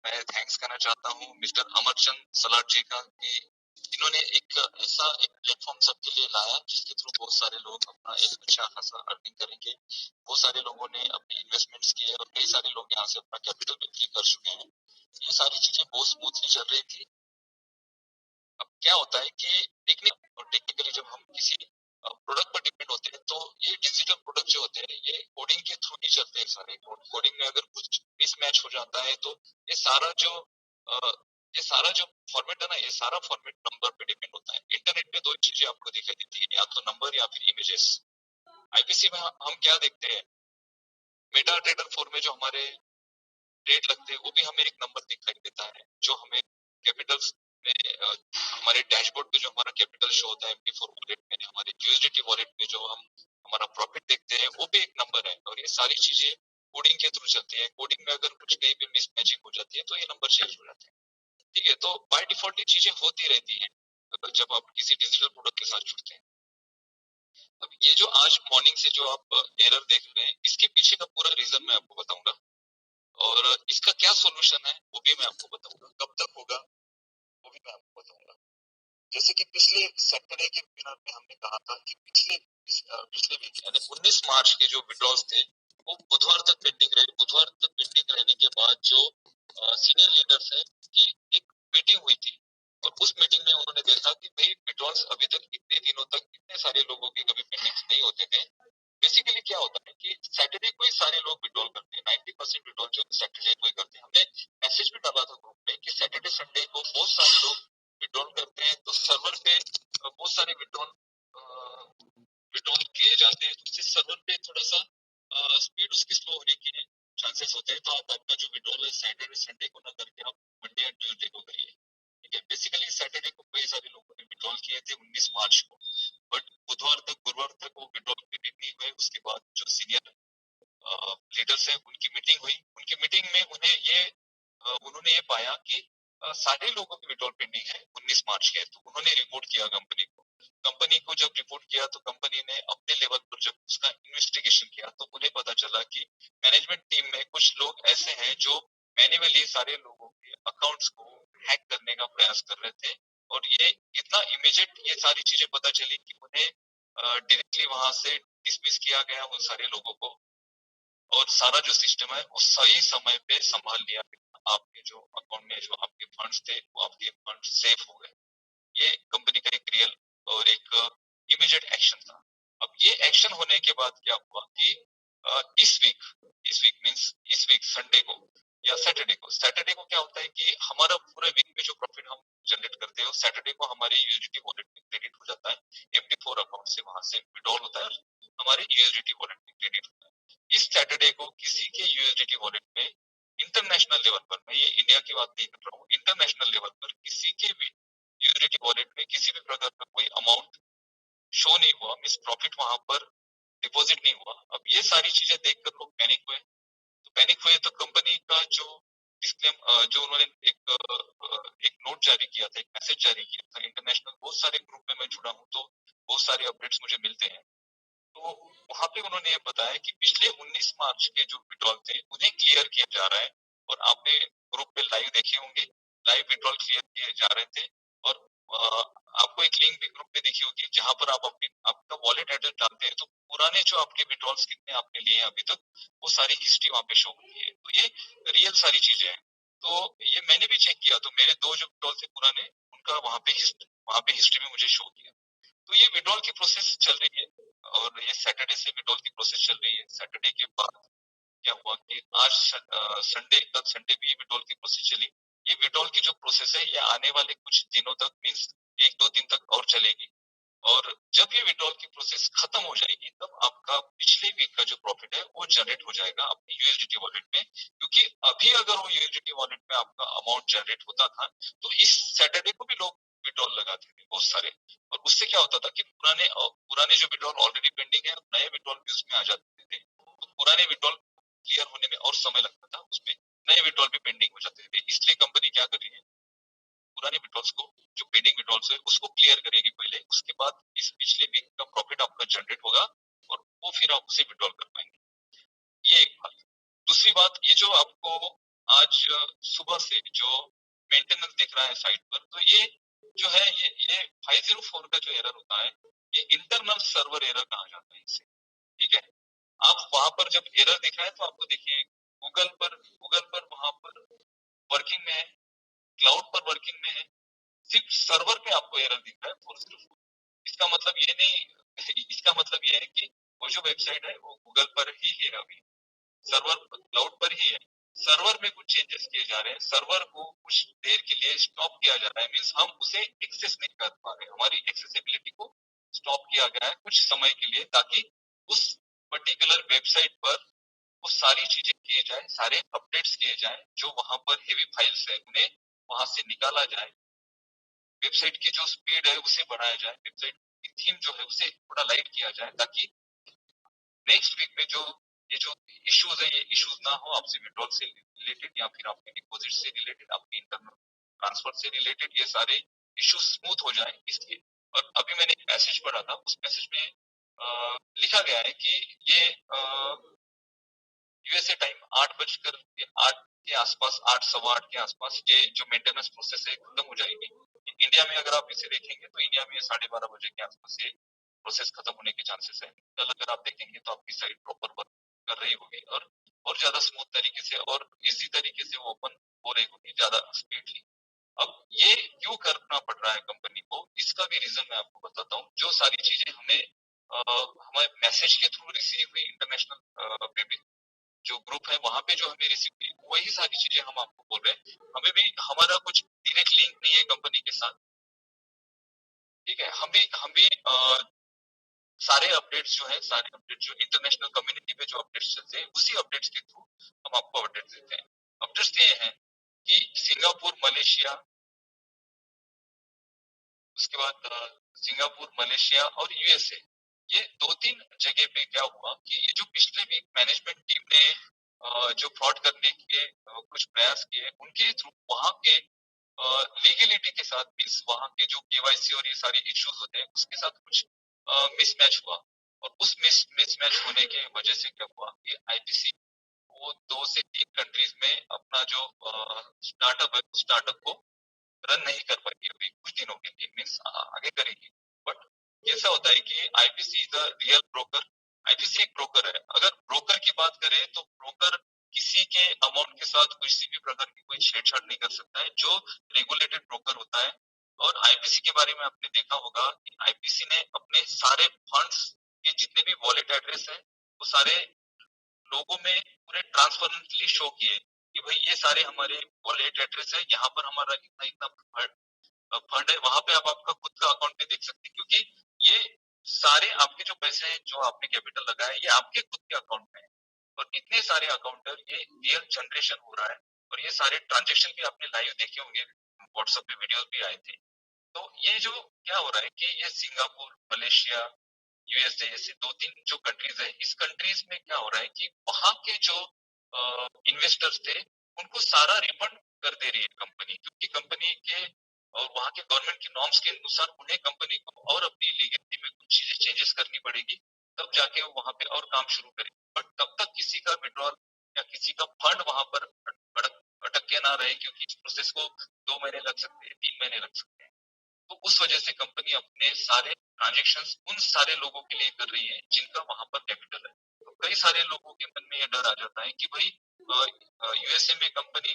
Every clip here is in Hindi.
मैं थैंक्स करना चाहता हूँ मिस्टर अमरचंद सलाट जी का कि इन्होंने एक ऐसा एक प्लेटफॉर्म सबके लिए लाया जिसके थ्रू बहुत सारे लोग अपना एक अच्छा खासा अर्निंग करेंगे। बहुत सारे लोगों ने अपने इन्वेस्टमेंट्स किए और कई सारे लोग यहाँ से अपना कैपिटल भी फ्री कर चुके हैं। ये सारी चीजें बहुत स्मूथली चल रही थी। अब क्या होता है कि टेक्निकली जब हम किसी प्रोडक्ट पर डिपेंड होते हैं तो ये डिजिटल प्रोडक्ट जो होते हैं ये कोडिंग के थ्रू ही चलते हैं सारे। कोडिंग में अगर कुछ मिसमैच हो जाता है तो ये सारा जो अ, ये सारा जो फॉर्मेट है ना, ये सारा फॉर्मेट नंबर पे डिपेंड होता है। इंटरनेट पे दो ही चीजें आपको दिखाई देती है, या तो नंबर या फिर इमेजेस। आईपीसी में हम क्या देखते हैं, मेटा ट्रेडर 4 में जो हमारे रेट लगते हैं वो भी हमें एक नंबर दिखाई देता है। जो हमें कैपिटल्स में हमारे डैशबोर्ड पे जो हमारा कैपिटल शो होता है एमटी4 वॉलेट में, हमारे यूएसडीटी वॉलेट में जो हम हमारा प्रॉफिट देखते हैं वो भी एक नंबर है। और ये सारी चीजें कोडिंग के थ्रू चलती है। कोडिंग में अगर कुछ कहीं भी मिसमैचिंग हो जाती है तो ये नंबर चेंज हो जाते हैं। ठीक है, तो बाय डिफॉल्ट ये चीजें होती रहती है जब आप किसी डिजिटल प्रोडक्ट के साथ जुड़ते हैं। अब ये जो आज मॉर्निंग से जो आप एरर देख रहे हैं, इसके पीछे का पूरा रीजन मैं आपको बताऊंगा और इसका क्या सॉल्यूशन है वो भी मैं आपको बताऊंगा। कब तक होगा वो भी मैं आपको बताऊंगा। जैसे कि पिछले सैटरडे के वेबिनार में हमने कहा था कि पिछले वीक यानी 19 मार्च के जो विड्रॉल्स थे वो बुधवार तक पेंडिंग रहे। बुधवार तक पेंडिंग रहने के बाद जो सीनियर लीडर्स है की एक मीटिंग हुई थी और उस मीटिंग में उन्होंने देखा कि भाई विड्रॉल्स अभी तक इतने दिनों तक इतने सारे लोगों के कभी पेंडिंग नहीं होते थे। बेसिकली क्या होता है कि सैटरडे को ही सारे लोग विड्रॉल करते हैं। 90% विड्रॉल जो सैटरडे को ही करते हैं। हमने मैसेज भी डाला था ग्रुप में कि सैटरडे संडे को बहुत सारे लोग विड्रॉल करते हैं तो सर्वर पे बहुत सारे विड्रॉल किए जाते हैं, तो उससे सर्वर पे थोड़ा सा स्पीड उसकी स्लो होने के चांसेस होते हैं। तो आप आपका जो विड्रॉल है सैटरडे संडे को ना करके आप मंडे या ट्यूजडे को करिए। ठीक है, बेसिकली सैटरडे को कई सारे लोगों ने विड्रॉल किए थे 19 मार्च को, बट बुधवार तक गुरुवार तक वो विड्रॉल की नहीं हुए। उसके बाद जो सीनियर लीडर्स है उनकी मीटिंग हुई। उनकी मीटिंग में उन्होंने ये पाया कि सारे लोगों की विड्रॉल पेंडिंग है 19 मार्च के। तो उन्होंने रिपोर्ट किया कंपनी को। कंपनी को जब रिपोर्ट किया तो कंपनी ने अपने लेवल पर जब उसका इन्वेस्टिगेशन किया तो उन्हें पता चला कि मैनेजमेंट टीम में कुछ लोग ऐसे हैं जो मैन्युअली सारे लोगों के अकाउंट्स को हैक करने का प्रयास कर रहे थे। और ये इतना इमीडिएट ये सारी चीजें पता चली कि उन्हें डायरेक्टली वहां से डिसमिस किया गया उन सारे लोगों को और सारा जो सिस्टम है वो सही समय पे संभाल लिया गया। आपके जो अकाउंट में जो आपके फंड्स थे वो आपके फंड सेफ हो गए। ये कंपनी का एक रियल और एक इमीडिएट एक्शन था। अब ये एक्शन होने के बाद क्या हुआ कि इस वीक संडे को या सैटरडे को क्या होता है कि हमारा पूरे वीक में जो प्रॉफिट हम जनरेट करते हैं सैटरडे को हमारे यूएसडीटी वॉलेट में क्रेडिट हो जाता है। MT4 अकाउंट से वहां से विड्रॉल होता है, हमारे यूएसडीटी वॉलेट में क्रेडिट होता है। इस सैटरडे को किसी के यूएसडीटी वॉलेट में इंटरनेशनल लेवल पर, मैं ये इंडिया की बात नहीं कर रहा हूँ, इंटरनेशनल लेवल पर किसी के भी यूएसडीटी वॉलेट में किसी भी प्रकार का कोई अमाउंट शो नहीं हुआ, मींस प्रॉफिट वहां पर डिपॉजिट नहीं हुआ। अब ये सारी चीजें देखकर लोग पैनिक हुए। तो पैनिक हुए तो कंपनी का जो डिस्क्लेम जो उन्होंने एक नोट जारी किया था, एक मैसेज जारी किया था इंटरनेशनल, बहुत सारे ग्रुप में मैं जुड़ा हूँ तो बहुत सारे अपडेट्स मुझे मिलते हैं। तो वहां पे उन्होंने ये बताया कि पिछले 19 मार्च के जो विड्रॉल थे उन्हें क्लियर किया जा रहा है। और आपने ग्रुप पे लाइव देखे होंगे, लाइव विड्रॉल क्लियर किए जा रहे थे। और आपको एक लिंक भी ग्रुप पे देखी होगी जहां पर आप आपका वॉलेट एड्रेस डालते हैं तो पुराने जो आपके विड्रॉल्स कितने आपने लिए अभी तक वो सारी हिस्ट्री वहां पे शो होती है। तो ये रियल सारी चीजें हैं। तो ये मैंने भी चेक किया तो मेरे 2 जो विड्रॉल थे पुराने उनका वहां पे हिस्ट्री में मुझे शो किया। तो ये विड्रॉल की प्रोसेस चल रही है और ये सैटरडे से विड्रॉल की प्रोसेस चल रही है। सैटरडे के बाद क्या हुआ कि आज संडे भी ये विड्रॉल की प्रोसेस चली। ये विड्रॉल की जो प्रोसेस है ये आने वाले कुछ दिनों तक मीन्स 1-2 दिन तक और चलेगी। और जब ये विड्रॉल की प्रोसेस खत्म हो जाएगी तब आपका पिछले वीक का जो प्रॉफिट है वो जनरेट हो जाएगा अपने यूएसडीटी वॉलेट में। क्योंकि अभी अगर वो यूएसडीटी वॉलेट में आपका अमाउंट जनरेट होता था तो इस सैटरडे को भी लोग विड्रॉल लगाते थे बहुत सारे। और उससे क्या होता था कि पुराने जो विड्रॉल ऑलरेडी पेंडिंग है नए विड्रॉल भी उसमें आ जाते थे। तो पुराने विड्रॉल क्लियर होने में और समय लगता था, उसमें नए विड्रॉल भी पेंडिंग हो जाते थे। इसलिए कंपनी क्या कर रही है, पुराने विड्रॉल्स को जो पेंडिंग विड्रॉल्स है उसको क्लियर करेगी पहले, उसके बाद इस पिछले वीक का प्रॉफिट आपका जनरेट होगा और वो फिर आप उसे विड्रॉल कर पाएंगे। ये एक बात। दूसरी बात, ये जो आपको आज सुबह से जो मेंटेनेंस दिख रहा है साइट पर, तो ये जो है ये 504 का जो एरर होता है, ये इंटरनल सर्वर एरर कहा जाता है इसे। ठीक है, आप वहां पर जब एरर दिख रहा है तो आपको देखिए गूगल पर वहां पर वर्किंग में है, क्लाउड पर वर्किंग में है, सिर्फ सर्वर पे आपको एरर दिख रहा है 404। इसका मतलब ये नहीं इसका मतलब ये है कि वो जो वेबसाइट है वो गूगल पर ही है अभी, सर्वर क्लाउड पर ही है। सर्वर में कुछ चेंजेस किए जा रहे हैं, सर्वर को कुछ देर के लिए स्टॉप किया जा रहा है, मीन्स हम उसे एक्सेस नहीं कर पा रहे, हमारी एक्सेसिबिलिटी को स्टॉप किया गया है कुछ समय के लिए, ताकि उस पर्टिकुलर वेबसाइट पर वो सारी चीजें किए जाए, सारे अपडेट्स किए जाए, जो वहां पर हेवी फाइल्स है उन्हें वहां से निकाला जाए, वेबसाइट की जो स्पीड है उसे बढ़ाया जाए, वेबसाइट की थीम जो है उसे थोड़ा लाइट किया जाए, ताकि नेक्स्ट वीक में जो इश्यूज है ये इश्यूज ना हो आपसे विड्रॉल से रिलेटेड या फिर आपके डिपॉजिट से रिलेटेड, आपके इंटरनल ट्रांसफर से रिलेटेड, ये सारे इश्यूज स्मूथ हो जाए इसलिए। और अभी मैंने एक मैसेज पढ़ा था, उस मैसेज में लिखा गया है कि ये यूएसए टाइम 8 के आसपास, 8 सवा 8 के आसपास ये जो मेंटेनेंस प्रोसेस है खत्म हो जाएगी। इंडिया में अगर आप इसे देखेंगे तो इंडिया में 12:30 बजे के आसपास ये प्रोसेस खत्म होने के चांसेस है। कल अगर आप देखेंगे तो आपकी साइट प्रॉपर वर्क कर रही होगी और ज्यादा स्मूथ तरीके से और इजी तरीके से वो ओपन हो रही होगी, ज्यादा स्पीडली। अब ये क्यों करना पड़ रहा है कंपनी को, इसका भी रीजन मैं आपको बताता हूँ। जो सारी चीजें हमें मैसेज के थ्रू रिसीव हुई इंटरनेशनल जो ग्रुप है वहां पे जो हमें रिसीव हुई, वही सारी चीजें हम आपको बोल रहे हैं। हमें भी हमारा कुछ डायरेक्ट लिंक नहीं है कंपनी के साथ, ठीक है। हम भी सारे अपडेट्स जो है, सारे अपडेट जो इंटरनेशनल कम्युनिटी पे जो अपडेट्स चलते हैं, उसी अपडेट्स के थ्रू हम आपको अपडेट देते हैं। अपडेट्स ये हैं कि सिंगापुर, मलेशिया, उसके बाद सिंगापुर, मलेशिया और यूएसए, ये 2-3 जगह पे क्या हुआ कि ये जो पिछले वीक मैनेजमेंट टीम ने जो फ्रॉड करने के कुछ प्रयास किए, उनके थ्रू वहां के लीगलिटी के साथ, मीन्स वहां के जो केवाईसी और ये सारे इश्यूज होते हैं उसके साथ कुछ मिसमैच हुआ। और उस मिसमैच होने की वजह से क्या हुआ कि आईपीसी वो 2 से 3 कंट्रीज में अपना जो स्टार्टअप है, स्टार्टअप को रन नहीं कर पाएगी अभी कुछ दिनों के लिए, मीन्स आगे करेगी। बट ऐसा होता है कि IPC is a real broker. IPC एक ब्रोकर है। अगर ब्रोकर की बात करें तो ब्रोकर किसी के अमाउंट के साथ किसी भी प्रकार की कोई छेड़छाड़ नहीं कर सकता है, जो रेगुलेटेड ब्रोकर होता है। और आईपीसी के बारे में आपने देखा होगा कि आईपीसी ने अपने सारे फंड्स के जितने भी वॉलेट एड्रेस है वो सारे लोगों में पूरे ट्रांसपेरेंटली शो किए कि भाई ये सारे हमारे वॉलेट एड्रेस है, यहाँ पर हमारा इतना इतना फंड है, वहां पे आप आपका खुद का अकाउंट पे देख सकते हैं, क्योंकि ये सारे आपके जो पैसे हैं जो आपने कैपिटल लगाया है ये आपके खुद के अकाउंट में है। और इतने सारे अकाउंटर, ये रियल जनरेशन हो रहा है। और ये सारे ट्रांजेक्शन भी आपने लाइव देखे होंगे, व्हाट्सएप पे वीडियोस भी आए थे। तो ये जो क्या हो रहा है कि ये सिंगापुर, मलेशिया, यूएसए ऐसे 2-3 जो कंट्रीज है, इस कंट्रीज में क्या हो रहा है कि वहां के जो इन्वेस्टर्स थे उनको सारा रिफंड कर दे रही है कंपनी, क्योंकि कंपनी के और वहां के गवर्नमेंट की नॉर्म्स के अनुसार उन्हें कंपनी को और अपनी लीगलिटी में कुछ चीजें चेंजेस करनी पड़ेगी, तब जाके वो वहां पे और काम शुरू करेगी। बट तब तक किसी का विड्रॉल या किसी का फंड वहां पर अटक के ना रहे, क्योंकि इस प्रोसेस को 2 महीने लग सकते हैं, 3 महीने लग सकते हैं। तो उस वजह से कंपनी अपने सारे ट्रांजेक्शन्स उन सारे लोगों के लिए कर रही है जिनका वहां पर कैपिटल है। तो कई सारे लोगों के मन में यह डर आ जाता है कि भाई यूएसए में कंपनी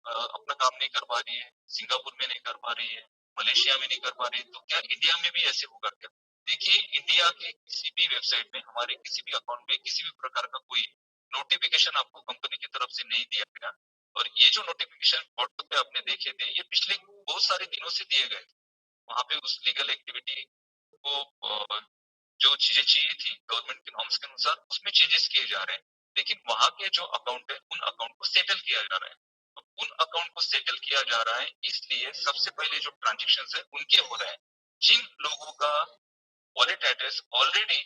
अपना काम नहीं कर पा रही है, सिंगापुर में नहीं कर पा रही है, मलेशिया में नहीं कर पा रही है, तो क्या इंडिया में भी ऐसे होगा क्या? देखिए, इंडिया के किसी भी वेबसाइट में, हमारे किसी भी अकाउंट में किसी भी प्रकार का कोई नोटिफिकेशन आपको कंपनी की तरफ से नहीं दिया गया। और ये जो नोटिफिकेशन व्हाट्सएप पे आपने देखे थे, ये पिछले बहुत सारे दिनों से दिए गए। वहां पे उस लीगल एक्टिविटी को जो चीजें चाहिए थी गवर्नमेंट के नॉर्म्स के अनुसार, उसमें चेंजेस किए जा रहे हैं। लेकिन वहां के जो अकाउंट है उन अकाउंट को सेटल किया जा रहा है। तो उन अकाउंट को सेटल किया जा रहा है, इसलिए सबसे पहले जो ट्रांजेक्शन है उनके हो रहे हैं। जिन लोगों का वॉलेट एड्रेस ऑलरेडी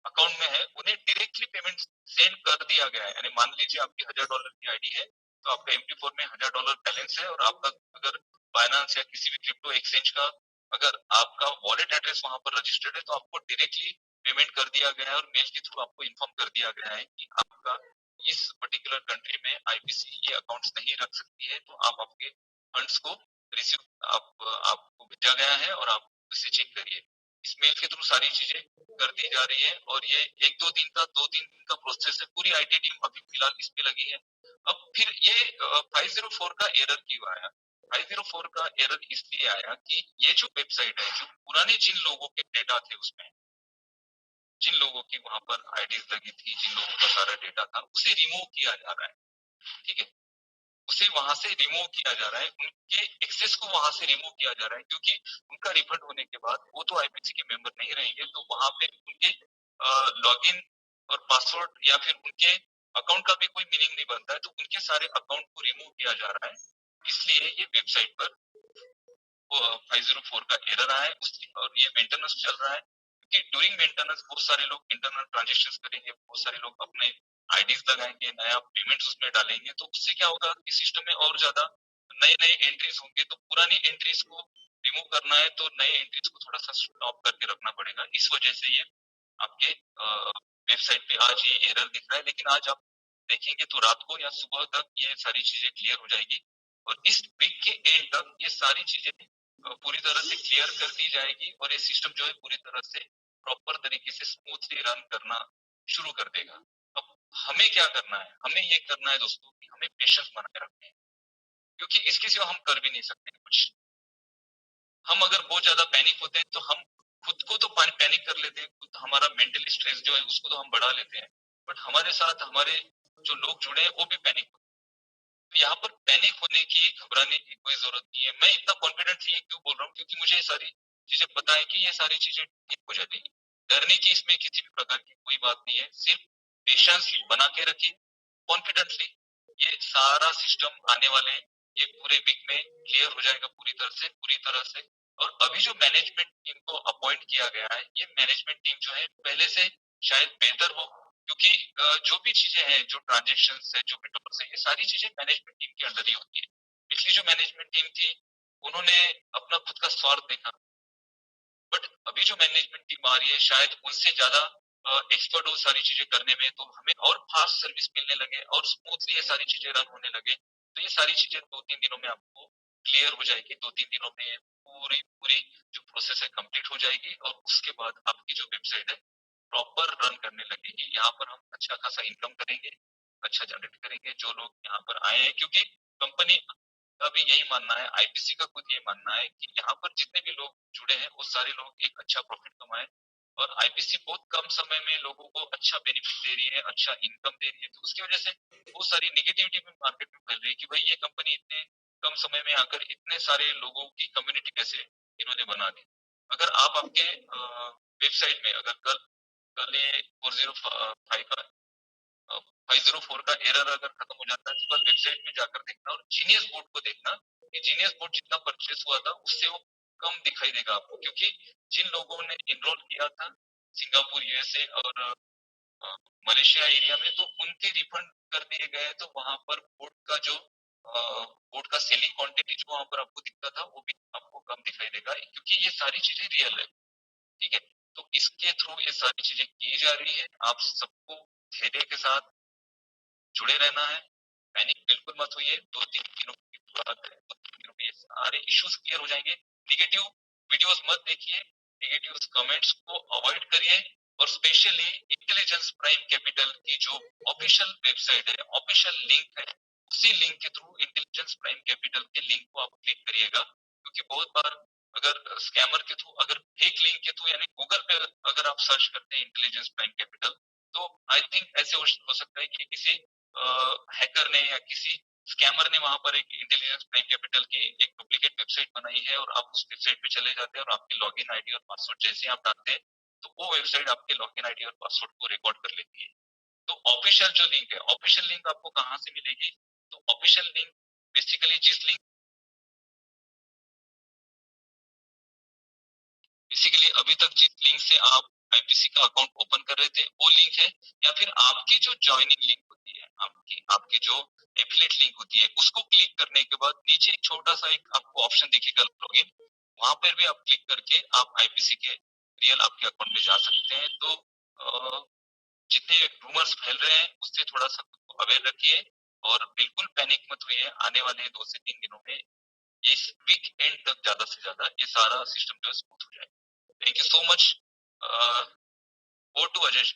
अकाउंट में है उन्हें डायरेक्टली पेमेंट सेंड कर दिया गया है। यानी मान लीजिए आपकी $1000 की आईडी है, तो आपका MP4 में $1000 बैलेंस है, और आपका अगर फाइनेंस या किसी भी क्रिप्टो एक्सचेंज का अगर आपका वॉलेट एड्रेस वहां पर रजिस्टर्ड है, तो आपको डायरेक्टली पेमेंट कर दिया गया है और मेल के थ्रू आपको इन्फॉर्म कर दिया गया है कि आपका इस पर्टिकुलर कंट्री में आईपीसी ये अकाउंट्स नहीं रख सकती है, तो आप आपके फंड्स को रिसीव आपको भेजा गया है और आप इसे चेक करिए। इस मेल के थ्रू सारी चीजें कर दी जा रही है और ये 2-3 दिन का प्रोसेस है। पूरी आईटी टीम अभी फिलहाल इस पे लगी है। अब फिर ये 504 का एरर क्यों आया? 504 का एरर इसलिए आया कि ये जो वेबसाइट है, जो पुराने जिन लोगों के डेटा थे उसमें, जिन लोगों की वहां पर आईडीज लगी थी, जिन लोगों का सारा डेटा था, उसे रिमूव किया जा रहा है। ठीक है, उसे वहां से रिमूव किया जा रहा है, उनके एक्सेस को वहां से रिमूव किया जा रहा है, क्योंकि उनका रिफंड होने के बाद वो तो आईपीसी के मेंबर नहीं रहेंगे, तो वहां पे उनके लॉगिन और पासवर्ड या फिर उनके अकाउंट का भी कोई मीनिंग नहीं बनता है, तो उनके सारे अकाउंट को रिमूव किया जा रहा है। इसलिए ये वेबसाइट पर 504 का एरर आया है और ये मेंटेनेंस चल रहा है, क्योंकि ड्यूरिंग मेंटेनेंस बहुत सारे लोग इंटरनल ट्रांजेक्शंस करेंगे, बहुत सारे लोग अपने आईडीज लगाएंगे, नया पेमेंट्स उसमें डालेंगे, तो उससे क्या होगा कि सिस्टम में और ज्यादा नए नए एंट्रीज होंगे, तो पुरानी एंट्रीज को रिमूव करना है तो नए एंट्रीज को थोड़ा सा स्टॉप करके रखना पड़ेगा। इस वजह से ये आपके वेबसाइट पे आज ये एरर दिख रहा है, लेकिन आज आप देखेंगे तो रात को या सुबह तक ये सारी चीजें क्लियर हो जाएगी और इस वीक के एंड तक ये सारी चीजें पूरी तरह से क्लियर कर दी जाएगी और ये सिस्टम जो है पूरी तरह से प्रॉपर तरीके से स्मूथली रन करना शुरू कर देगा। अब हमें क्या करना है? हमें ये करना है दोस्तों कि हमें पेशेंस बनाए रखना है, क्योंकि इसके सिवा हम कर भी नहीं सकते कुछ। हम अगर बहुत ज्यादा पैनिक होते हैं तो हम खुद को तो पैनिक कर लेते हैं, खुद हमारा मेंटली स्ट्रेस जो है उसको तो हम बढ़ा लेते हैं, बट हमारे साथ हमारे जो लोग जुड़े हैं वो भी पैनिक। तो यहाँ पर पैनिक होने की, घबराने की कोई जरूरत नहीं है। मैं इतना कॉन्फिडेंटली क्यों बोल रहा हूँ? क्योंकि मुझे ये सारी चीजें पता है कि ये सारी चीजें ठीक हो जाएगी। डरने की इसमें किसी भी प्रकार की कोई बात नहीं है, सिर्फ पेशेंस बना के रखिए कॉन्फिडेंटली। ये सारा सिस्टम आने वाले ये पूरे वीक में क्लियर हो जाएगा पूरी तरह से। और अभी जो मैनेजमेंट टीम को अपॉइंट किया गया है, ये मैनेजमेंट टीम जो है पहले से शायद बेहतर हो, क्योंकि जो भी चीजें हैं, जो ट्रांजेक्शन है, जो विड्रॉल्स है, ये सारी चीजें मैनेजमेंट टीम के अंडर ही होती है। पिछली जो मैनेजमेंट टीम थी उन्होंने अपना खुद का स्वार्थ देखा, बट अभी जो मैनेजमेंट टीम आ रही है शायद उनसे ज्यादा एक्सपर्ट हो सारी चीजें करने में, तो हमें और फास्ट सर्विस मिलने लगे और स्मूथली ये सारी चीजें रन होने लगे। तो ये सारी चीजें 2-3 दिनों में आपको क्लियर हो जाएगी। 2-3 दिनों में पूरी पूरी जो प्रोसेस है कंप्लीट हो जाएगी और उसके बाद आपकी जो वेबसाइट है प्रॉपर रन करने लगेगी। यहाँ पर हम अच्छा खासा इनकम करेंगे, अच्छा जनरेट करेंगे। जो लोग यहाँ पर आए हैं, क्योंकि कंपनी का भी यही मानना है, आईपीसी का खुद ये मानना है कि यहाँ पर जितने भी लोग जुड़े हैं वो सारे लोग एक अच्छा प्रॉफिट कमाए, और आईपीसी बहुत कम समय में लोगों को अच्छा बेनिफिट दे रही है, अच्छा इनकम दे रही है। तो उसकी वजह से बहुत सारी निगेटिविटी भी मार्केट में फैल रही है कि भाई ये कंपनी इतने कम समय में आकर इतने सारे लोगों की कम्युनिटी कैसे इन्होंने बना दी। अगर आप आपके वेबसाइट में अगर कल ये 504 का एरर अगर खत्म हो जाता है तो कल वेबसाइट में जाकर देखना और जीनियस बोर्ड को देखना कि जीनियस बोर्ड जितना परचेस हुआ था उससे वो कम दिखाई देगा आपको, क्योंकि जिन लोगों ने इनरोल किया था सिंगापुर, यूएसए और मलेशिया एरिया में, तो उनके रिफंड कर दिए गए। तो वहां पर बोर्ड का सेलिंग क्वांटिटी जो वहां पर आपको दिखता था वो भी आपको कम दिखाई देगा, क्योंकि ये सारी चीजें रियल है। ठीक है, तो इसके थ्रू ये सारी चीजें की जा रही है। आप सबको धैर्य के साथ जुड़े रहना है, पैनिक बिल्कुल मत होइए। 2-3 दिनों की बात है, 2-3 दिनों में ये सारे इश्यूज क्लियर हो जाएंगे। निगेटिव वीडियोस मत देखिए, नेगेटिव कमेंट्स को अवॉइड करिए, और स्पेशली इंटेलिजेंस प्राइम कैपिटल की जो ऑफिशियल वेबसाइट है, ऑफिशियल लिंक है, उसी लिंक के थ्रू इंटेलिजेंस प्राइम कैपिटल के लिंक को आप क्लिक करिएगा। क्योंकि बहुत बार अगर स्कैमर के थ्रू, अगर फेक लिंक के थ्रू, यानी गूगल पे अगर आप सर्च करते हैं इंटेलिजेंस प्राइम कैपिटल, तो आई थिंक ऐसे हो सकता है कि किसी हैकर ने या किसी स्कैमर ने वहां पर एक इंटेलिजेंस प्राइम कैपिटल की एक डुप्लीकेट वेबसाइट बनाई है, और आप उस वेबसाइट पे चले जाते हैं और आपके लॉगिन आईडी और पासवर्ड जैसे आप डालते हैं तो वो वेबसाइट आपके लॉगिन आईडी और पासवर्ड को रिकॉर्ड कर लेती है। तो ऑफिशियल जो लिंक है, ऑफिशियल लिंक आपको कहाँ से मिलेगी? तो ऑफिशियल लिंक बेसिकली जिस लिंक बेसिकली अभी तक जिस लिंक से आप आईपीसी का अकाउंट ओपन कर रहे थे वो लिंक है, या फिर आपकी जो ज्वाइनिंग लिंक होती है, आपकी आपकी जो एफिलिएट लिंक होती है, उसको क्लिक करने के बाद नीचे एक छोटा सा एक आपको ऑप्शन दिखेगा लॉगिन, वहां पर भी आप क्लिक करके आप आईपीसी के रियल आपके अकाउंट में जा सकते हैं। तो जितने रूमर्स फैल रहे हैं उससे थोड़ा सा खुद अवेयर रखिए और बिल्कुल पैनिक मत हुई है। आने वाले 2 से 3 दिनों में इस वीक एंड तक ज्यादा से ज्यादा ये सारा सिस्टम जो है स्मूथ हो जाए। Thank you so much. Over to Ajay.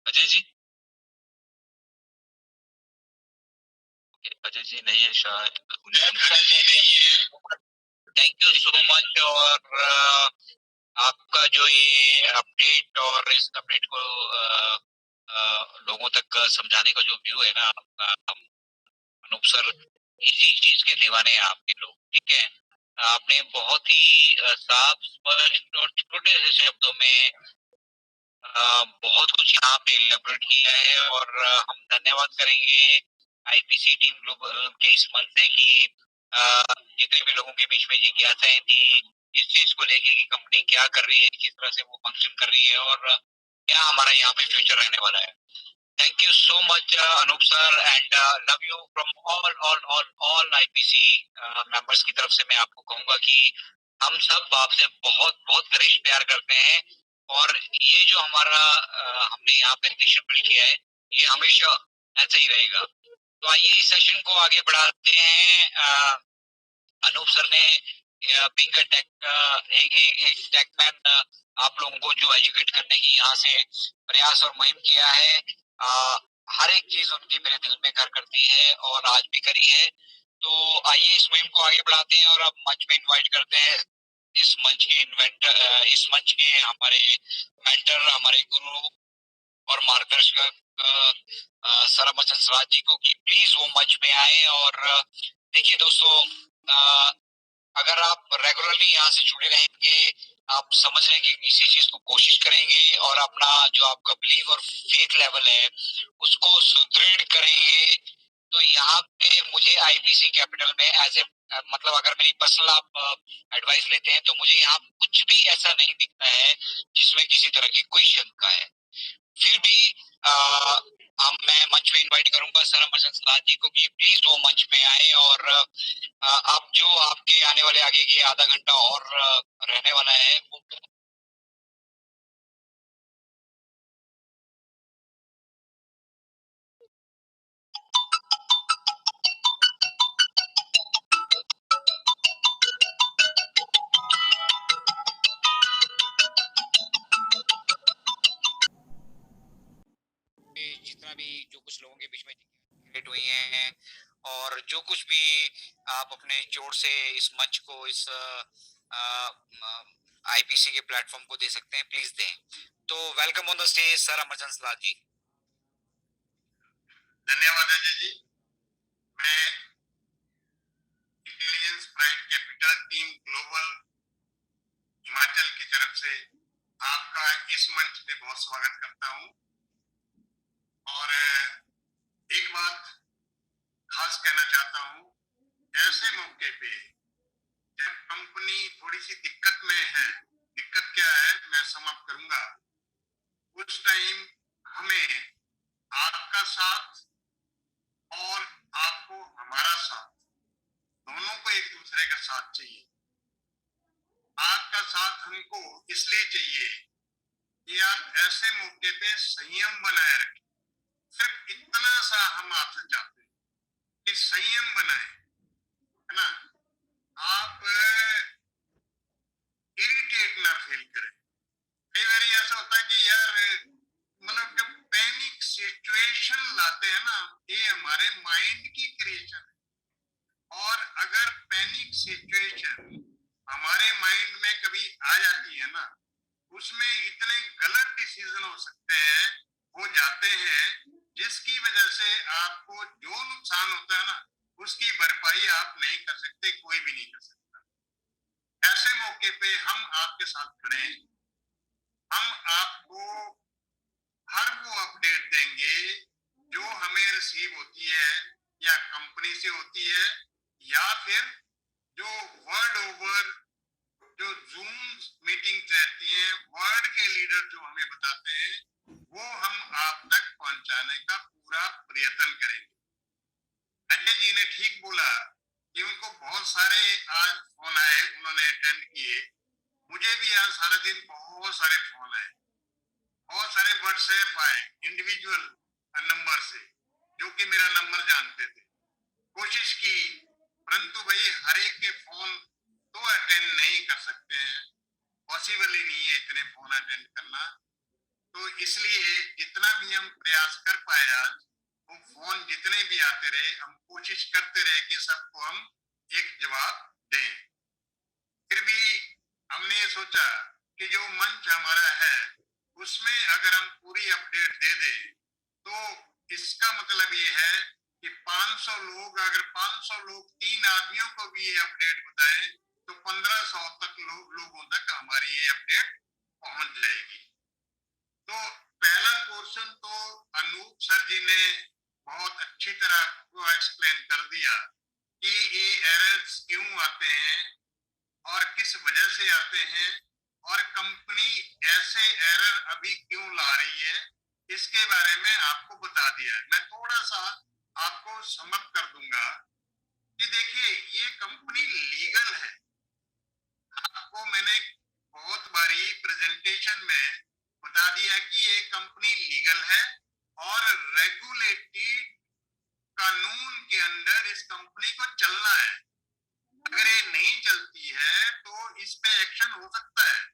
Ajay ji, Ajay ji नहीं है शायद। अजय नहीं है। Thank you so much. और आपका जो ये अपडेट और इस अपडेट को लोगों तक समझाने का जो व्यू है ना आपका, अनूप सर इसी चीज के दीवाने हैं आपके लोग, ठीक है। आपने बहुत ही साफ स्पष्ट और छोटे से शब्दों में बहुत कुछ यहाँ पे इलेबोरेट किया है और हम धन्यवाद करेंगे आईपीसी टीम ग्लोबल के इस मंच से कि जितने भी लोगों के बीच में जिज्ञासाएं थी इस चीज को लेके कि कंपनी क्या कर रही है, किस तरह से वो फंक्शन कर रही है और क्या हमारा यहाँ पे फ्यूचर रहने वाला है। Thank you so much Anoop sir and love you from all IPC members की तरफ से। मैं आपको कहूंगा कि हम सब आपसे बहुत बहुत गरिष्ठ प्यार करते हैं और ये जो हमारा हमने यहाँ पे रिलेशन बिल्ड किया है ये हमेशा ऐसा ही रहेगा। तो आइए इस सेशन को आगे बढ़ाते हैं। अनूप सर ने बीइंग अ एक टेकमैन आप लोगों को जो एजुकेट करने की यहाँ से प्रयास और मुहिम किया है, हर एक चीज उनके मेरे दिल में घर करती है और आज भी करी है। तो आइए इस मुहिम को आगे बढ़ाते हैं और अब मंच में इनवाइट करते हैं इस मंच के हमारे मेंटर, हमारे गुरु और मार्गदर्शक सरमचंद सराज जी को कि प्लीज वो मंच में आए। और देखिए दोस्तों, अगर आप रेगुलरली यहाँ से जुड़े रहेंगे, आप समझने की किसी चीज को कोशिश करेंगे और अपना जो आपका बिलीव और फेथ लेवल है उसको सुदृढ़ करेंगे, तो यहाँ पे मुझे आईपीसी कैपिटल में एज ए मतलब अगर मेरी पर्सनल आप एडवाइस लेते हैं तो मुझे यहाँ कुछ भी ऐसा नहीं दिखता है जिसमें किसी तरह की कोई शंका है। फिर भी हम मैं मंच पे इनवाइट करूंगा सर अमरचंद सलाह जी को कि प्लीज वो मंच पे आए और आप जो आपके आने वाले आगे के आधा घंटा और रहने वाला है वो जितना भी जो कुछ लोगों के बीच में क्रिएट हुई हैं और जो कुछ भी आप अपने जोर से इस मंच को इस आईपीसी के प्लेटफॉर्म को दे सकते हैं, प्लीज दें। तो welcome on the stage sir Amarchand सलाह जी। धन्यवाद अजय जी। मैं intelligence pride capital team global Himachal की तरफ से आपका इस मंच पे बहुत स्वागत करता हूं और एक बात खास कहना चाहता हूं, ऐसे मौके पे जब कंपनी थोड़ी सी दिक्कत में है, दिक्कत क्या है मैं समाप्त करूंगा, उस टाइम हमें आपका साथ और आपको हमारा साथ, दोनों को एक दूसरे का साथ चाहिए। आपका साथ हमको इसलिए चाहिए कि आप ऐसे मौके पे संयम बनाए रखें। सिर्फ इतना सा हम आपसे चाहते हैं कि संयम बनाए, है ना। आप इरिटेट ना फील करें। कई बार ऐसा होता है कि यार मतलब जो पैनिक सिचुएशन लाते हैं ना, ये हमारे माइंड की क्रिएशन है और अगर पैनिक सिचुएशन हमारे माइंड में कभी आ जाती है ना, उसमें इतने गलत डिसीजन हो सकते हैं, हो जाते हैं, जिसकी वजह से आपको जो नुकसान होता है ना उसकी भरपाई आप नहीं कर सकते, कोई भी नहीं कर सकता। ऐसे मौके पे हम आपके साथ खड़े हैं, हम आपको हर वो अपडेट देंगे जो हमें रिसीव होती है या कंपनी से होती है या फिर जो वर्ल्ड ओवर जो जूम मीटिंग रहती हैं, वर्ल्ड के लीडर जो हमें बताते हैं वो हम आप तक पहुंचाने का पूरा प्रयत्न करेंगे। अजय जी ने ठीक बोला कि उनको बहुत सारे आज फोन आए, उन्होंने अटेंड किए। मुझे भी आज सारा दिन बहुत सारे फोन आए, बहुत सारे व्हाट्सएप आए इंडिविजुअल नंबर से, जो कि मेरा नंबर जानते थे। कोशिश की, परंतु भाई हर एक के फोन तो अटेंड नहीं कर सकते हैं, पॉसिबल ही नहीं है इतने फोन अटेंड करना। तो इसलिए जितना भी हम प्रयास कर पाए आज, वो फोन जितने भी आते रहे, हम कोशिश करते रहे कि सबको हम एक जवाब दें। फिर भी हमने सोचा कि जो मंच हमारा है उसमें अगर हम पूरी अपडेट दे दें, तो इसका मतलब ये है कि 500 लोग, अगर 500 लोग 3 आदमियों को भी ये अपडेट बताएं, तो 1500 तक लोगों तक हमारी ये अपडेट पहुंच जाएगी। तो पहला पोर्शन तो अनूप सर जी ने बहुत अच्छी तरह को एक्सप्लेन कर दिया कि ये एरर्स क्यों आते हैं और किस वजह से आते हैं, और कंपनी ऐसे एरर अभी क्यों ला रही है, इसके बारे में आपको बता दिया। मैं थोड़ा सा आपको समअप कर दूंगा कि देखिए ये कंपनी लीगल है। आपको मैंने बहुत बारी प्रेजेंटेशन में बता दिया कि ये कंपनी लीगल है और रेगुलेटेड कानून के अंदर इस कंपनी को चलना है। अगर ये नहीं चलती है तो इस पे एक्शन हो सकता है।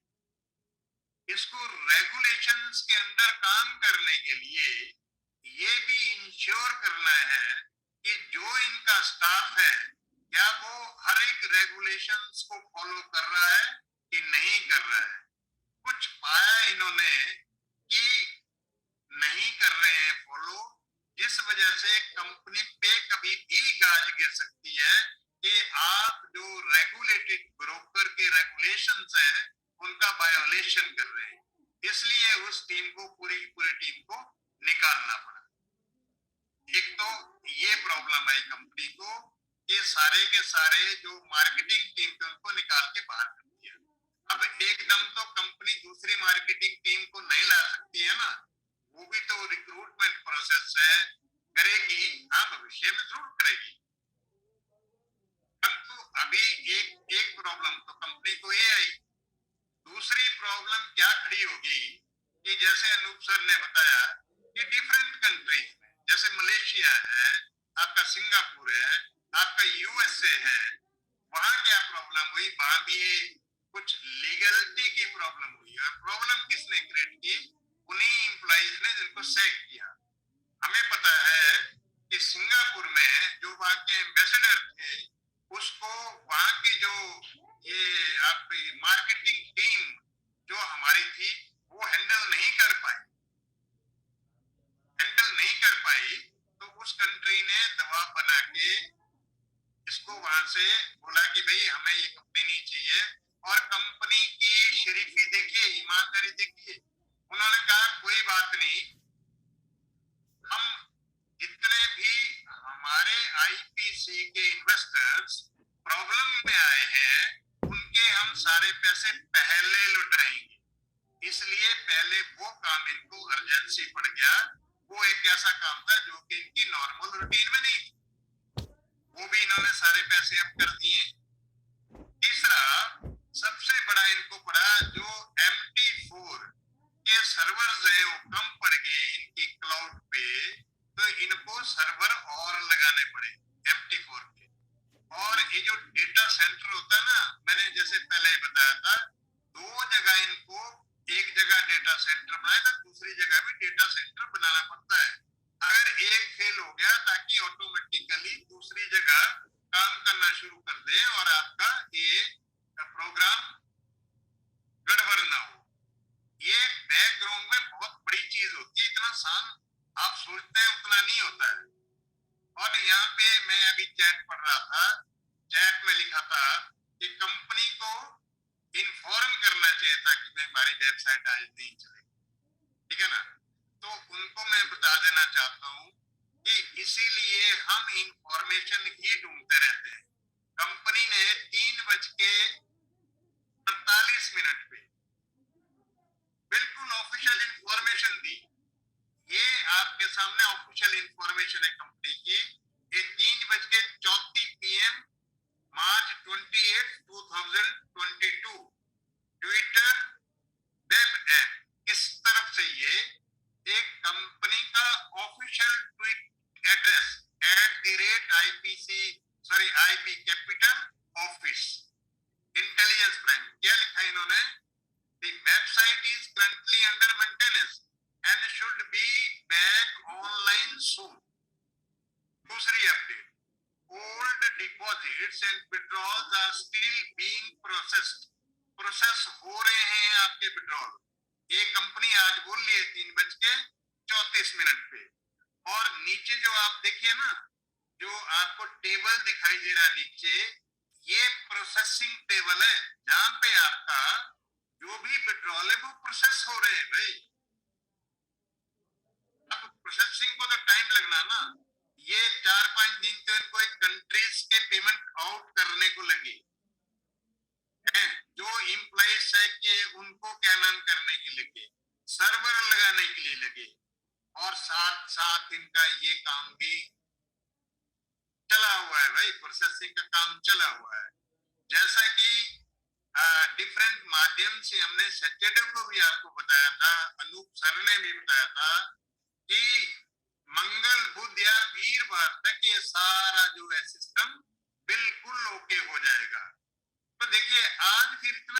इसको रेगुलेशंस के अंदर काम करने के लिए ये भी इंश्योर करना है कि जो इनका स्टाफ है, क्या वो हर एक रेगुलेशंस को फॉलो कर रहा है कि नहीं कर रहा है। कुछ पाया इन्होंने कि नहीं कर रहे हैं फॉलो, जिस वजह से कंपनी पे कभी भी गाज गिर सकती है कि आप जो रेगुलेटेड ब्रोकर के रेगुलेशंस है उनका वायोलेशन कर रहे हैं। इसलिए उस टीम को, पूरी टीम को निकालना पड़ा। एक तो ये प्रॉब्लम आई कंपनी को कि सारे के सारे जो मार्केटिंग टीम थे उनको निकाल के बाहर कर दिया। अब एकदम तो कंपनी दूसरी मार्केटिंग टीम को नहीं ला सकती है ना, वो भी तो रिक्रूटमेंट प्रोसेस है, करेगी। हाँ, भविष्य में जरूर करेगी। परंतु अभी एक एक प्रॉब्लम तो कंपनी को ये आई। दूसरी प्रॉब्लम क्या खड़ी होगी कि जैसे अनूप सर ने बताया कि डिफरेंट कंट्रीज में, जैसे मलेशिया है, आपका सिंगापुर है, आपका यूएसए है, वहां क्या प्रॉब्लम हुई, वहां भी कुछ लीगलिटी की प्रॉब्लम हुई। और प्रॉब्लम किसने क्रिएट की? उन्हीं इंप्लॉइज ने जिनको सैक किया। हमें पता है कि सिंगापुर में जो वहां के एम्बेसडर थे, उसको वहां की जो ये आपकी मार्केटिंग टीम जो हमारी थी, वो हैंडल नहीं कर पाई। तो उस कंट्री ने दबाव बना के इसको वहां से बोला कि भाई हमें ये कंपनी नहीं चाहिए। और कंपनी की शरीफी देखिए, ईमानदारी देखिए। उन्होंने कहा कोई बात नहीं, हम जितने भी हमारे आईपीसी के इन्वेस्टर्स प्रॉब्लम में आए हैं, उनके हम सारे पैसे पहले लौटाएंगे। इसलिए पहले वो काम इनको अर्जेंसी पड़ गया। वो एक ऐसा काम था जो कि इनकी नॉर्मल रूटीन में नहीं थी, वो भी इन्होंने सारे पैसे अब कर दिए। तीसरा सबसे बड़ा इनको पड़ा, जो MT4 के सर्वर्स है वो कम पड़ गए इनकी क्लाउड पे, तो इनको सर्वर और लगाने पड़े MT4 के। और ये जो डेटा सेंटर होता है ना, मैंने जैसे पहले बताया था, 2 जगह इनको, एक जगह डेटा सेंटर बनाया था, दूसरी जगह भी डेटा सेंटर बनाना पड़ता है। अगर एक फेल हो गया, ताकि ऑटोमेटिकली दूसरी जगह काम करना शुरू कर दे और आपका ये प्रोग्राम गड़बड़ ना हो। ये बैकग्राउंड में बहुत बड़ी चीज होती है, इतना आसान आप सोचते हैं उतना नहीं होता है। और यहाँ पे मैं अभी चैट पढ़ रहा था, चैट में लिखा था कि कंपनी को इन्फॉर्म करना चाहिए था कि भाई हमारी वेबसाइट आज नहीं चलेगी, ठीक है ना। तो उनको मैं बता देना चाहता हूँ कि इसीलिए हम इंफॉर्मेशन ही ढूंढते रहते हैं। कंपनी ने 3:48 पे बिल्कुल ऑफिशियल इंफॉर्मेशन दी। ये आपके सामने ऑफिशियल इंफॉर्मेशन है कंपनी की। ये 3:34 PM इन्होंने, the website is currently under maintenance and should be back online soon. दूसरी update, old deposits and withdrawals are still being processed. Process हो रहे हैं आपके विड्रॉल। ये कंपनी आज बोल रही है 3:34 पे, और नीचे जो आप देखिए ना, जो आपको टेबल दिखाई दे रहा है नीचे, ये प्रोसेसिंग टेबल है, जहां पे आपका जो भी विड्रॉल है वो प्रोसेस हो रहे हैं भाई। अब प्रोसेसिंग को तो टाइम लगना ना, ये 4-5 दिन तो इनको एक कंट्रीज के पेमेंट आउट करने को लगे, जो इम्प्लॉइज है कि उनको क्या नाम करने के लगे, सर्वर लगाने के लिए लगे, और साथ साथ इनका ये काम भी चला हुआ है भाई, प्रोसेसिंग का काम चला हुआ है। जैसा कि डिफरेंट माध्यम से हमने सैटरडे को भी आपको बताया था, अनूप सर ने भी बताया था कि मंगल बुध या वीरवार तक ये सारा जो है सिस्टम बिल्कुल ओके हो जाएगा। तो देखिए आज फिर इतना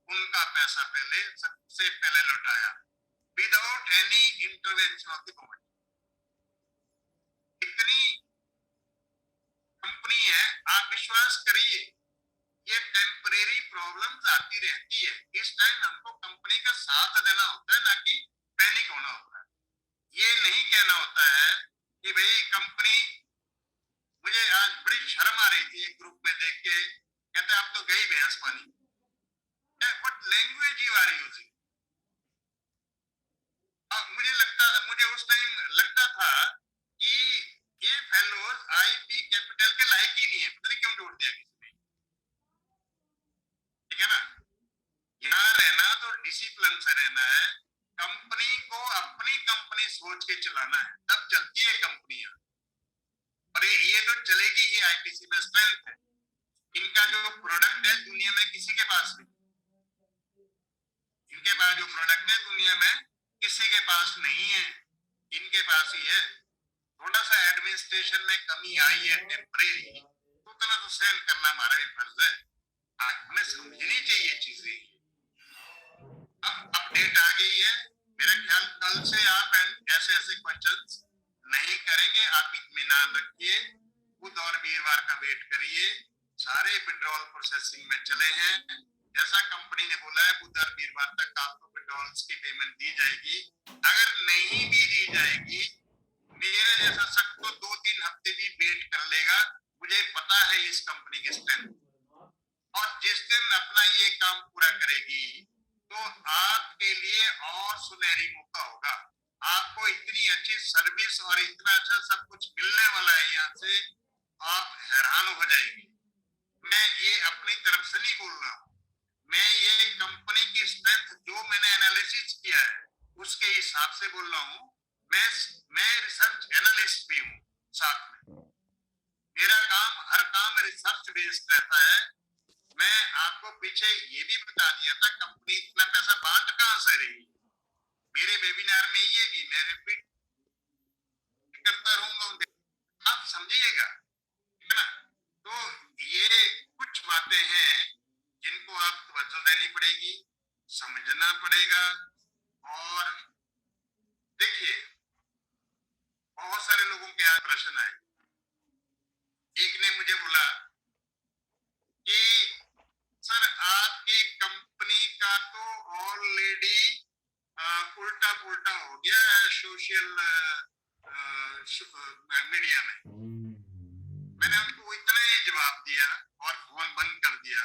उनका पैसा पहले सबसे पहले लौटाया without any intervention of the government. इतनी कंपनी है, आप विश्वास करिए ये टेम्परेरी प्रॉब्लम्स आती रहती है, इस टाइम हमको कंपनी का साथ देना होता है, ना कि पैनिक होना होता है। ये नहीं कहना होता है कि भाई कंपनी, मुझे आज बड़ी शर्म आ रही थी एक ग्रुप में देख के, कहते आप तो गई भैंस पानी। What language you are using. मुझे उस टाइम लगता था कि ये फेलोज आईपी कैपिटल के लायक ही नहीं है, पता नहीं क्यों जोड़ दिया किसी ने। ठीक है ना, यहाँ रहना तो डिसिप्लिन से रहना है, कंपनी को अपनी कंपनी सोच के चलाना है, तब चलती है कंपनियां। और ये तो चलेगी ही, आईपीसी में स्ट्रेंथ है। इनका जो प्रोडक्ट है दुनिया में किसी के पास नहीं, इनके पास जो प्रोडक्ट है दुनिया में किसी के पास नहीं है, इनके पास ही है। थोड़ा सा एडमिनिस्ट्रेशन में कमी आई है टेम्परेरी, तो उतना तो सहन करना हमारा भी फर्ज है। हमें समझनी चाहिए चीजें। अब अपडेट आ गई है, मेरा ख्याल कल से आप ऐसे ऐसे क्वेश्चंस नहीं करेंगे। आप इत्मीनान रखिए, बुध और वीरवार का वेट करिए, सारे विड्रॉल प्रोसेसिंग में चले हैं। जैसा कंपनी ने बोला है बुध और वीरवार तक आपको विड्रॉल्स की पेमेंट दी जाएगी। अगर नहीं भी दी जाएगी, मेरे जैसा शख्स तो 2-3 हफ्ते भी वेट कर लेगा, मुझे पता है इस कंपनी की स्ट्रेंथ। और जिस दिन अपना ये काम पूरा करेगी तो आपके लिए और सुनहरी मौका होगा। आपको इतनी अच्छी सर्विस और इतना अच्छा सब कुछ मिलने वाला है यहाँ से, आप हैरान हो जाएंगे। मैं ये अपनी तरफ से नहीं बोल रहा हूँ, मैं ये कंपनी की स्ट्रेंथ जो मैंने एनालिसिस किया है उसके हिसाब से बोल रहा हूँ। मैं रिसर्च एनालिस्ट भी हूँ साथ में, मेरा काम हर काम रिसर्च बेस्ड रहता है। मैं आपको पीछे ये भी बता दिया था कंपनी इतना पैसा बांट कहां से रही, मेरे वेबिनार में ये भी मैं रिपीट करता रहूंगा, आप समझिएगा, ठीक है ना। तो ये कुछ बातें हैं जिनको आप तवज्जो देनी पड़ेगी, समझना पड़ेगा। और देखिए बहुत सारे लोगों के यहाँ प्रश्न आए, एक ने मुझे बोला कि सर आपकी कंपनी का तो ऑलरेडी उल्टा पुल्टा हो गया है सोशल मीडिया में। मैंने उनको इतना ही जवाब दिया और फोन बंद कर दिया।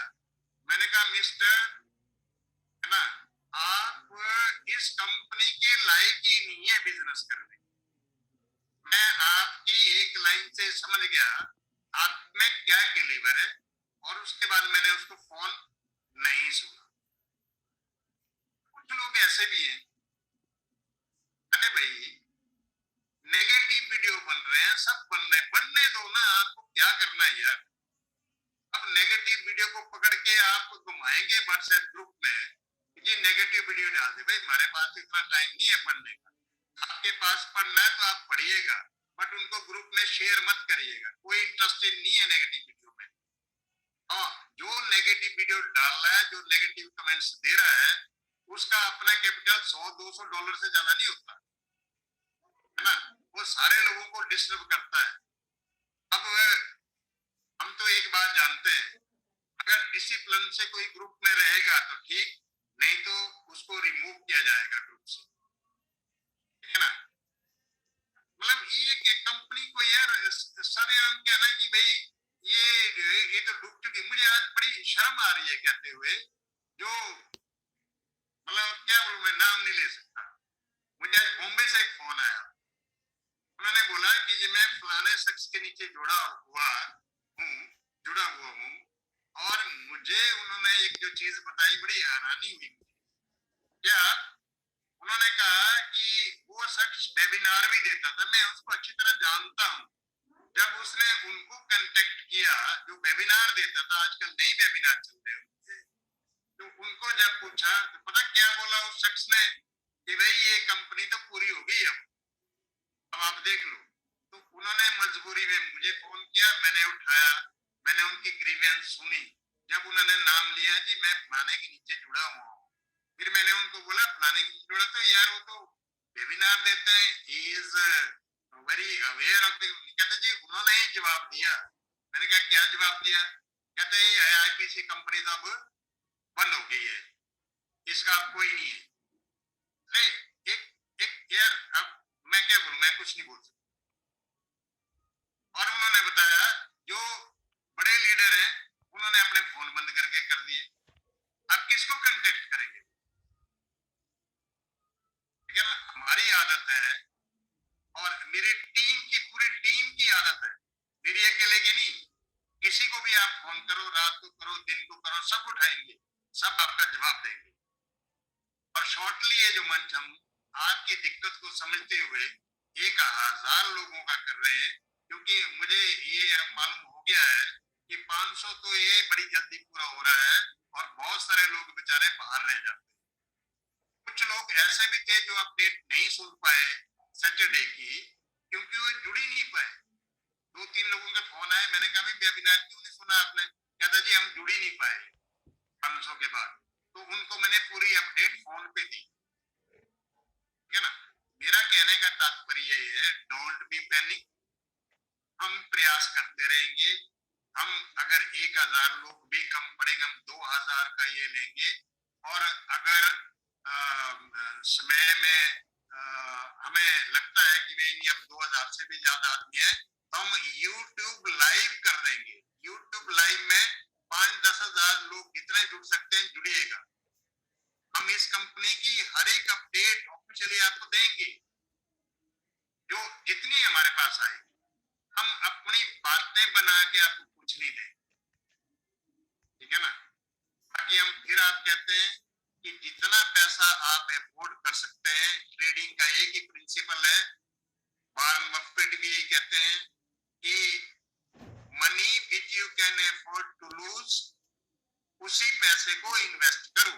मैंने कहा मिस्टर, है ना, आप इस कंपनी के लायक ही नहीं है बिजनेस करने। मैं आपकी एक लाइन से समझ गया आप में क्या कैलिबर है, और उसके बाद मैंने उसको फोन नहीं सुना। कुछ लोग ऐसे भी हैं, अरे भाई नेगेटिव वीडियो बन रहे हैं, सब बनने दो ना, आपको क्या करना है यार। अब नेगेटिव वीडियो को पकड़ के आप घुमाएंगे व्हाट्सएप ग्रुप में, ये नेगेटिव वीडियो डाल दे। भाई हमारे पास इतना टाइम नहीं है पढ़ने का, आपके पास पढ़ना है तो आप पढ़िएगा, बट उनको ग्रुप में शेयर मत करिएगा, कोई इंटरेस्टेड नहीं है नेगेटिव वीडियो में। हाँ, जो नेगेटिव वीडियो डाल रहा है, जो नेगेटिव कमेंट्स दे रहा है, उसका अपना कैपिटल $100-200 से ज्यादा नहीं होता, है ना। वो सारे लोगों को डिस्टर्ब करता है। अब हम तो एक बात जानते हैं, अगर डिसिप्लिन से कोई ग्रुप में रहेगा तो ठीक, नहीं तो उसको रिमूव किया जाएगा ग्रुप से, ठीक है ना। मतलब ये कंपनी को यार सरेआम कहना कि भाई ये तो डूब चुकी। मुझे आज बड़ी शर्म आ रही है कहते हुए, जो मतलब क्या बोलूं, मैं नाम नहीं ले सकता। मुझे आज बॉम्बे से एक फोन आया, उन्होंने बोला कि ये मैं फलाने शख्स के नीचे जुड़ा हुआ हूँ, और मुझे उन्होंने एक जो चीज बताई बड़ी हैरानी हुई। क्या उन्होंने कहा कि वो शख्स वेबिनार भी देता था, मैं उसको अच्छी तरह जानता हूँ। जब उसने उनको कांटेक्ट किया जो वेबिनार देता था, आजकल नई वेबिनार चल रहे हैं, तो उनको जब पूछा तो पता क्या बोला उस शख्स ने कि भाई ये कंपनी तो पूरी हो गई, अब आप देख लो। तो उन्होंने मजबूरी में मुझे फोन किया, मैंने उठाया, मैंने उनकी ग्रीवेंस सुनी, जब उन्होंने नाम लिया जी मैं फलाने के नीचे जुड़ा हुआ हूँ, फिर मैंने उनको बोला फलाने के नीचे जुड़ा, तो यार वो तो वेबिनार देते हैं, he is very aware of the, कहते जी उन्होंने ही जवाब दिया। मैंने कहा क्या जवाब दिया? कहते आईपीसी कंपनी तो अब बंद हो गई है, इसका अब कोई नहीं है। अरे एक एक यार, अब मैं क्या बोलूं, मैं कुछ नहीं बोल सकता। और उन्होंने बताया जो बड़े लीडर हैं उन्होंने अपने फोन बंद करके कर दिए, अब किसको कांटेक्ट करेंगे? ठीक है ना, हमारी आदत है और मेरी टीम की, पूरी टीम की आदत है, मेरी अकेले की नहीं, किसी को भी आप फोन करो, रात को करो, दिन को करो, सब उठाएंगे, सब आपका जवाब देंगे। और शॉर्टली ये जो मंच हम आपकी दिक्कत को समझते हुए 1000 लोगों का कर रहे हैं, क्योंकि मुझे ये मालूम हो गया है कि 500 तो ये बड़ी जल्दी पूरा हो रहा है और बहुत सारे लोग बेचारे बाहर रह जाते हैं। कुछ लोग ऐसे भी थे जो अपडेट नहीं सुन पाए सैटरडे की, क्योंकि वो जुड़ ही नहीं पाए। 2-3 लोगों के फोन आए, मैंने कहा वेबिनार क्यों नहीं सुना आपने? कहता जी हम जुड़ ही नहीं पाए 500 के बाद। तो उनको मैंने पूरी अपडेट फोन पे दी। ठीक है ना, मेरा कहने का तात्पर्य ये है, डोंट बी पैनिक, हम प्रयास करते रहेंगे। हम अगर 1000 लोग भी कम पड़ेंगे, हम 2000 का ये लेंगे। और अगर समय में हमें लगता है कि नहीं अब 2000 से भी ज्यादा आदमी है, तो हम यूट्यूब लाइव कर देंगे। यूट्यूब लाइव में 5-10 हजार लोग जितने जुड़ सकते हैं जुड़िएगा। हम इस कंपनी की हर एक अपडेट ऑफिशियली आपको देंगे, जो जितनी हमारे पास आएगी। हम अपनी बातें बना के आपको कुछ नहीं देंगे, ठीक है ना। बाकी हम फिर आप कहते हैं कि जितना पैसा आप अफोर्ड कर सकते हैं, ट्रेडिंग का एक ही प्रिंसिपल है, वॉरेन बफेट भी यही कहते हैं कि money which you can afford to lose, उसी पैसे को इन्वेस्ट करो,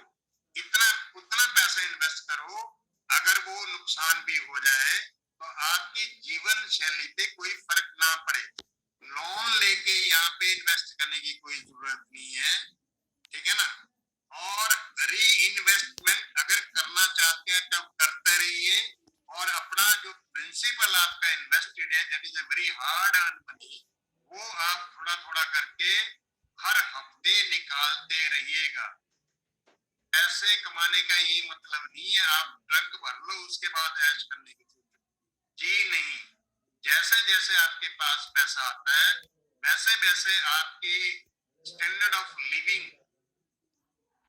इतना उतना पैसा इन्वेस्ट करो, अगर वो नुकसान भी हो जाए तो आपकी जीवन शैली पे कोई फर्क ना पड़े। लोन लेके यहाँ पे इन्वेस्ट करने की कोई जरूरत नहीं है, ठीक है ना। और री इन्वेस्टमेंट अगर करना चाहते हैं तब करते रहिए, और अपना जो प्रिंसिपल आपका इन्वेस्टेड है, that is a very hard earn money, वो आप थोड़ा थोड़ा करके हर हफ्ते निकालते रहिएगा। पैसे कमाने का ये मतलब नहीं है आप ट्रक भर लो उसके बाद ऐश करने की जी नहीं। जैसे जैसे आपके पास पैसा आता है वैसे वैसे आपकी स्टैंडर्ड ऑफ लिविंग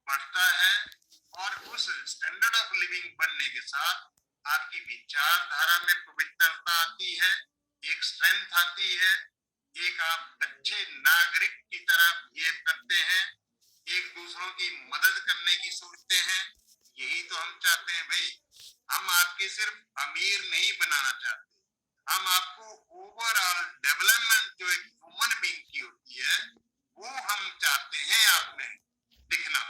बढ़ता है, और उस स्टैंडर्ड ऑफ लिविंग बनने के साथ आपकी विचारधारा में पवित्रता आती है, एक स्ट्रेंथ आती है, एक आप अच्छे नागरिक की तरह बिहेव करते हैं, एक दूसरों की मदद करने की सोचते हैं। यही तो हम चाहते हैं भाई, हम आपकी सिर्फ अमीर नहीं बनाना चाहते, हम आपको ओवरऑल डेवलपमेंट जो एक ह्यूमन बीइंग की होती है वो हम चाहते हैं आप में दिखना,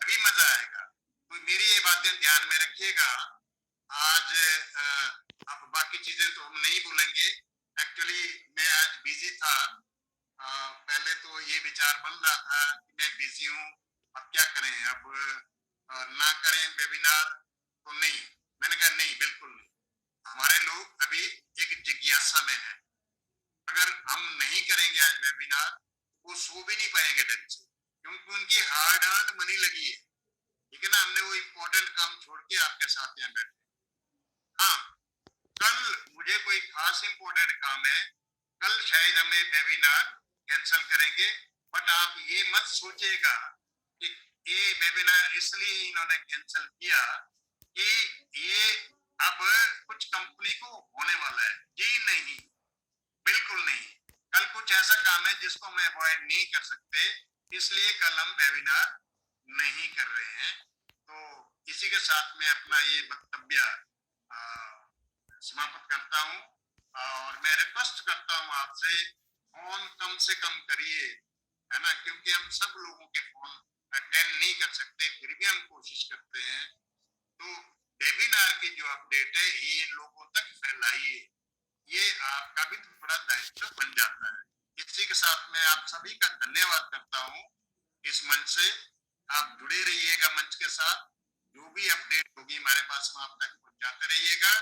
तभी मजा आएगा। तो मेरी ये बातें ध्यान में रखिएगा। आज अब बाकी चीजें तो हम नहीं बोलेंगे, एक्चुअली मैं आज बिजी था। पहले तो ये विचार बन रहा था कि मैं बिजी हूँ, अब क्या करें, अब ना करें वेबिनार तो नहीं। मैंने कहा नहीं, बिल्कुल नहीं। हमारे लोग अभी एक जिज्ञासा में है, अगर हम नहीं करेंगे आज वेबिनार वो सो भी नहीं पाएंगे ढंग से, क्योंकि उनकी हार्ड अर्न मनी लगी है, ठीक है ना। हमने वो इम्पोर्टेंट काम छोड़ के आपके साथ यहाँ बैठे। हाँ, कल मुझे कोई खास इम्पोर्टेंट काम है, कल शायद हमें वेबिनार कैंसिल करेंगे, बट आप ये मत सोचेगा कि ये वेबिनार इसलिए इन्होंने कैंसिल किया कि ये अब कुछ कंपनी को होने वाला है, जी नहीं, बिल्कुल नहीं। कल कुछ ऐसा काम है जिसको हम अवॉइड नहीं कर सकते, इसलिए कल हम वेबिनार नहीं कर रहे हैं। तो इसी के साथ में अपना ये वक्तव्य समाप्त करता हूँ, और मैं रिक्वेस्ट करता हूँ आपसे फोन कम से कम करिए, है ना, क्योंकि हम सब लोगों के फोन अटेंड नहीं कर सकते, फिर भी हम कोशिश करते हैं। तो वेबिनार की जो अपडेट है ये लोगों तक फैलाइए, ये आपका भी थोड़ा दायित्व बन जाता है। इसी के साथ मैं आप सभी का धन्यवाद करता हूँ। इस मंच से आप जुड़े रहिएगा मंच के साथ, जो भी अपडेट होगी हमारे पास में आप तक पहुंचाते रहिएगा,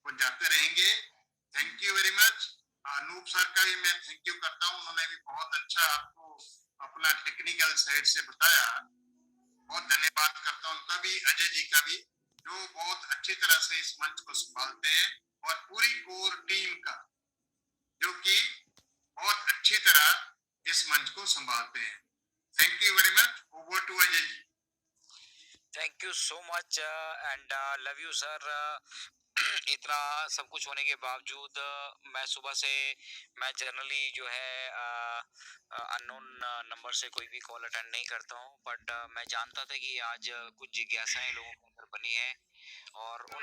पहुंचाते रहेंगे। Thank you very much. Anoop sir का भी मैं थैंक यू करता हूँ, उन्होंने भी बहुत अच्छा आपको अपना टेक्निकल साइड से बताया। बहुत धन्यवाद करता हूँ उनका भी, अजय जी का भी, जो बहुत अच्छी तरह से इस मंच को संभालते हैं, और पूरी कोर टीम का जो कि बहुत अच्छी तरह इस मंच को संभालते हैं। Thank you very much. Over to Ajay ji. Thank you so much and love you sir. इतना सब कुछ होने के बावजूद मैं सुबह से मैं जनरली जो है अननोन नंबर से कोई भी कॉल अटेंड नहीं करता हूँ, बट मैं जानता था कि आज कुछ जिज्ञासाएं लोगों के अंदर बनी है, और उन